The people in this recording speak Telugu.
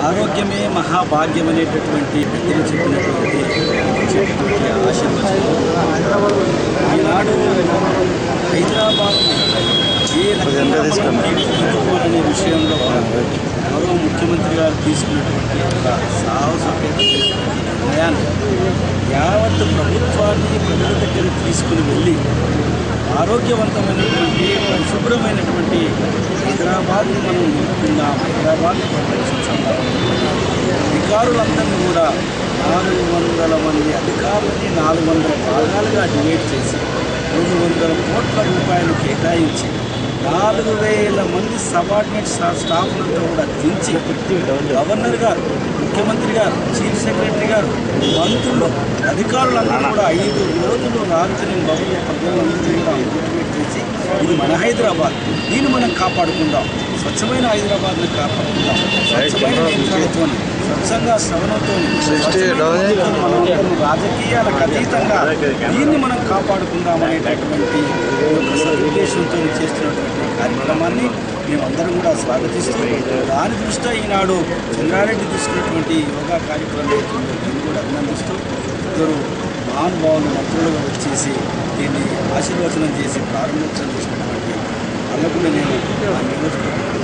ఆరోగ్యమే మహాభాగ్యం అనేటటువంటి పెద్దలు చెప్పినటువంటి ఆశీర్వచనం ఈనాడు హైదరాబాద్ ఏ తీసుకోవాలనే విషయంలో గౌరవ ముఖ్యమంత్రి గారు తీసుకున్నటువంటి ఒక సాహసోపేతమైనటువంటి నిర్ణయాన్ని యావత్ ప్రభుత్వాన్ని ప్రజల దగ్గర తీసుకుని వెళ్ళి ఆరోగ్యవంతమైనటువంటి శుభ్రమైనటువంటి హైదరాబాద్ని మనం నిలుపుకుందాం, హైదరాబాద్ని పరిరక్షించాం. అధికారులందరినీ కూడా 400 మంది అధికారులని 400 భాగాలుగా డివైడ్ చేసి 200 కోట్ల రూపాయలు కేటాయించి 4000 మంది సబార్డినేట్ స్టాఫ్లతో కూడా దించి గవర్నర్ గారు, ముఖ్యమంత్రి గారు, చీఫ్ సెక్రటరీ గారు, మంత్రులు, అధికారులందరూ కూడా 5 రోజులు రాత్రి బహుళ ప్రజలందరినీ కూడా మోటివేట్ చేసి ఇది మన హైదరాబాద్, దీన్ని మనం కాపాడుకుందాం, స్వచ్ఛమైన హైదరాబాద్ని కాపాడుకుందాం, స్వచ్ఛమైన నేత్రాలతో, స్వచ్ఛంగా శ్రవణంతో, రాజకీయాలకు అతీతంగా దీన్ని మనం కాపాడుకుందాం అనేటటువంటి ఒక సదుద్దేశంతో చేస్తున్నటువంటి కార్యక్రమాన్ని మేమందరం కూడా స్వాగతిస్తూ దాని దృష్ట్యా ఈనాడు చంద్రారెడ్డి తీసుకున్నటువంటి యోగా కార్యక్రమం అవుతుందో దీన్ని కూడా అభినందిస్తూ ఇద్దరు మహానుభావులు మంత్రులుగా వచ్చేసి దీన్ని ఆశీర్వచనం చేసి ప్రారంభించడం చేసినటువంటి వాళ్ళకు నేను ఆ నియోజకవర్గం